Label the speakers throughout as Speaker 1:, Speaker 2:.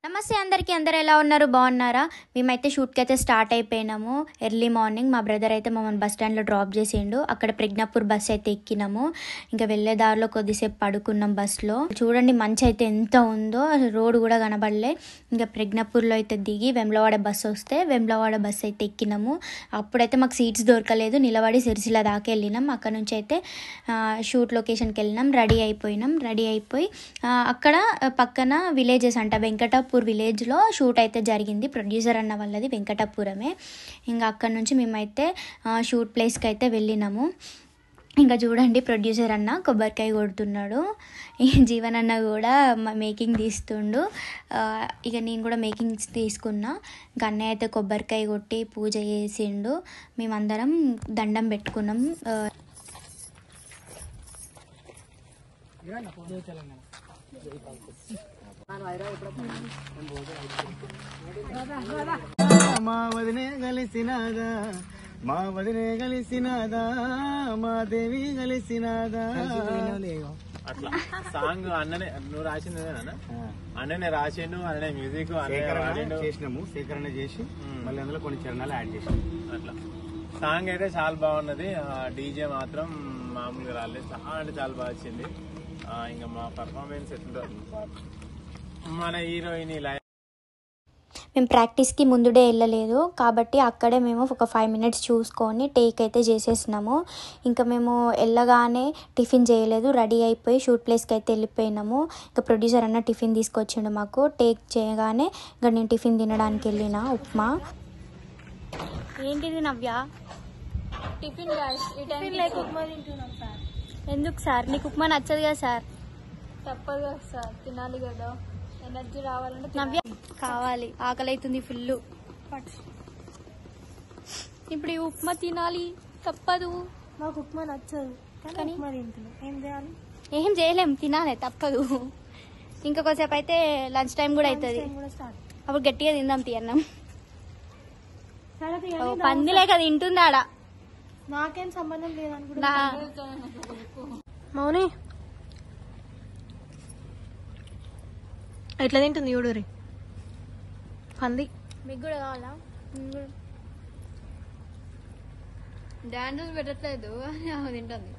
Speaker 1: నమస్తే అందరికీ, అందరు ఎలా ఉన్నారు? బాగున్నారా? మేమైతే షూట్కి అయితే స్టార్ట్ అయిపోయినాము. ఎర్లీ మార్నింగ్ మా బ్రదర్ అయితే మమ్మల్ని బస్ స్టాండ్లో డ్రాప్ చేసిండు. అక్కడ ప్రజ్ఞాపూర్ బస్ అయితే ఎక్కినాము. ఇంకా వెళ్ళే దారిలో కొద్దిసేపు పడుకున్నాం బస్లో. చూడండి మంచి అయితే ఎంత ఉందో, రోడ్ కూడా కనబడలే. ఇంకా ప్రజ్ఞాపూర్లో అయితే దిగి వేములవాడ బస్సు వస్తే వేములవాడ బస్సు అయితే ఎక్కినాము. అప్పుడైతే మాకు సీట్స్ దొరకలేదు, నిలబడి సిరిసిల్ల దాకా వెళ్ళినాం. అక్కడ నుంచి అయితే షూట్ లొకేషన్కి వెళ్ళినాం. రెడీ అయిపోయి అక్కడ పక్కన విలేజెస్ అంట, వెంకటాపూర్ విలేజ్లో షూట్ అయితే జరిగింది. ప్రొడ్యూసర్ అన్న వాళ్ళది వెంకటాపురమే. ఇంకా అక్కడ నుంచి మేమైతే షూట్ ప్లేస్కి అయితే వెళ్ళినాము. ఇంకా చూడండి, ప్రొడ్యూసర్ అన్న కొబ్బరికాయ కొడుతున్నాడు, జీవన్ అన్న కూడా మేకింగ్ తీస్తుండు. ఇక నేను కూడా మేకింగ్ తీసుకున్నా. ఇంకా అన్నయ్య అయితే కొబ్బరికాయ కొట్టి పూజ చేసిండు. మేమందరం దండం పెట్టుకున్నాం.
Speaker 2: మా వదినే కలిసినాదా మా దేవి కలిసినాదా.
Speaker 3: అట్లా సాంగ్ అన్ననే నువ్వు రాసిందేనా? అన్ననే రాసిండు, అన్ననే మ్యూజిక్
Speaker 2: చేసినాము. సేకరణ చేసి మళ్ళీ అందులో కొన్ని చరణాలు యాడ్ చేసినాము.
Speaker 3: అట్లా సాంగ్ అయితే చాలా బాగున్నది. డీజే మాత్రం మామూలుగా రాలేదు, చాలా అంటే చాలా బాగా వచ్చింది. ఇంకా మా పర్ఫార్మెన్స్ ఎట్లుంటుంది, మన హీరోయిన్ ఇలా.
Speaker 1: మేము ప్రాక్టీస్కి ముందుడే వెళ్ళలేదు కాబట్టి అక్కడే మేము ఒక 5 minutes చూసుకొని టేక్ అయితే చేసేసినాము. ఇంకా మేము వెళ్ళగానే టిఫిన్ చేయలేదు, రెడీ అయిపోయి షూట్ ప్లేస్కి అయితే వెళ్ళిపోయినాము. ఇంకా ప్రొడ్యూసర్ అన్న టిఫిన్ తీసుకొచ్చిండు మాకు. టేక్ చేయగానే ఇంకా నేను టిఫిన్ తినడానికి వెళ్ళిన ఉప్మా. ఏంటిది నవ్య? టిఫిన్ ఉప్మా తింటున్నాం సార్. ఎందుకు సార్? నీకు ఉప్మా నచ్చదు కదా సార్?
Speaker 4: తప్పదు కదా సార్, తినాలి కదా, ఎనర్జీ రావాలంటే
Speaker 1: నవ్య కావాలి, ఆకలి అవుతుంది ఫుల్.
Speaker 4: ఇప్పుడు ఈ ఉప్మా తినాలి, తప్పదు.
Speaker 1: మాకు ఉప్మా నచ్చదు
Speaker 4: కానీ
Speaker 1: ఉప్మా తింటున్నాం. ఏం చేయాలి? ఏం చేయలేం, తినాలి, తప్పదు. ఇంకా కొద్దిసేపు అయితే లంచ్ టైం కూడా అవుతుంది, అప్పుడు గట్టిగా తిందాం తీయన్నాం. పంది లేక తింటుందాడా,
Speaker 4: నాకేం సంబంధం లేదనుకుంటా.
Speaker 1: మౌని ఎట్లా తింటుంది చూడు పంది.
Speaker 4: మీకు కూడా కావాలా? డాన్సర్స్ పెట్టట్లేదు అని తింటుంది.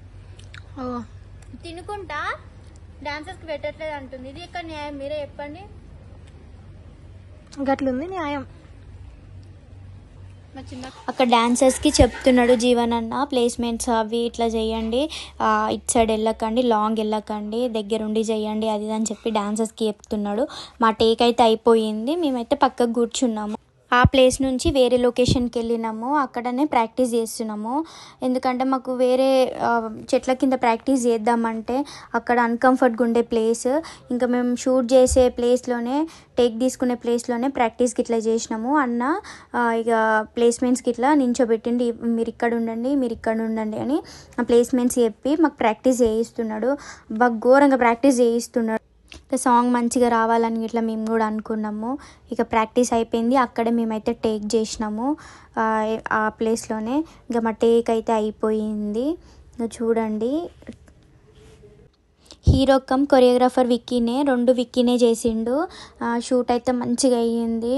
Speaker 1: తినుకుంటా డాన్సర్స్కి పెట్టట్లేదు అంటుంది. ఇది ఎక్కడ న్యాయం? మీరే చెప్పండి.
Speaker 4: గట్లుంది న్యాయం.
Speaker 1: అక్కడ డాన్సర్స్కి చెప్తున్నాడు జీవన్ అన్న, ప్లేస్మెంట్స్ అవి ఇట్లా చేయండి, ఇటు సైడ్ వెళ్ళకండి, లాంగ్ వెళ్ళకండి, దగ్గరుండి చేయండి, అది అని చెప్పి డాన్సర్స్కి చెప్తున్నాడు. మా టేక్ అయితే అయిపోయింది. మేమైతే పక్కకు కూర్చున్నాము. ఆ ప్లేస్ నుంచి వేరే లొకేషన్కి వెళ్ళినాము. అక్కడనే ప్రాక్టీస్ చేస్తున్నాము. ఎందుకంటే మాకు వేరే చెట్ల కింద ప్రాక్టీస్ చేద్దామంటే అక్కడ అన్కంఫర్ట్గా ఉండే ప్లేస్. ఇంకా మేము షూట్ చేసే ప్లేస్లోనే, టేక్ తీసుకునే ప్లేస్లోనే ప్రాక్టీస్కి ఇట్లా చేసినాము. అన్న ఇక ప్లేస్మెంట్స్కి ఇట్లా నించోబెట్టిండి, మీరు ఇక్కడ ఉండండి అని ఆ ప్లేస్మెంట్స్ చెప్పి మాకు ప్రాక్టీస్ చేయిస్తున్నాడు. బాగా ఘోరంగా ప్రాక్టీస్ చేయిస్తున్నాడు. ఇక సాంగ్ మంచిగా రావాలని ఇట్లా మేము కూడా అనుకున్నాము. ఇక ప్రాక్టీస్ అయిపోయింది. అక్కడే మేమైతే టేక్ చేసినాము ఆ ప్లేస్లోనే. ఇంకా మా టేక్ అయితే అయిపోయింది. ఇంకా చూడండి, హీరో కమ్ కొరియోగ్రాఫర్ విక్కీనే, 2 విక్కీనే చేసిండు. షూట్ అయితే మంచిగా అయ్యింది.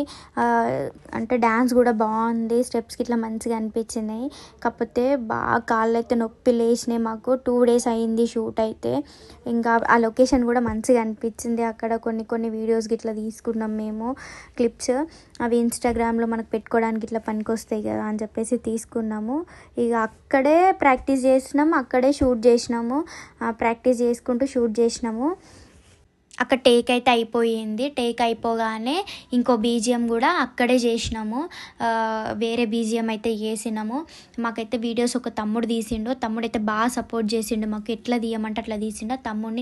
Speaker 1: అంటే డ్యాన్స్ కూడా బాగుంది, స్టెప్స్కి ఇట్లా మంచిగా అనిపించినాయి. కాకపోతే బాగా కాళ్ళు అయితే నొప్పి లేచినాయి మాకు. 2 days అయ్యింది షూట్ అయితే. ఇంకా ఆ లొకేషన్ కూడా మంచిగా అనిపించింది. అక్కడ కొన్ని వీడియోస్కి ఇట్లా తీసుకున్నాం మేము క్లిప్స్. అవి ఇన్స్టాగ్రామ్లో మనకు పెట్టుకోవడానికి ఇట్లా పనికొస్తాయి కదా అని చెప్పేసి తీసుకున్నాము. ఇక అక్కడే ప్రాక్టీస్ చేసినాము, అక్కడే షూట్ చేసినాము. ప్రాక్టీస్ చేసుకుంటూ షూట్ చేసినాము. అక్కడ టేక్ అయితే అయిపోయింది. టేక్ అయిపోగానే ఇంకో బీజిఎం కూడా అక్కడే చేసినాము. వేరే బీజిఎం అయితే చేసినాము. మాకైతే వీడియోస్ ఒక తమ్ముడు తీసిండు. తమ్ముడు అయితే బాగా సపోర్ట్ చేసిండు మాకు. ఎట్లా తీయమంటే అట్లా తీసిండు. తమ్ముడిని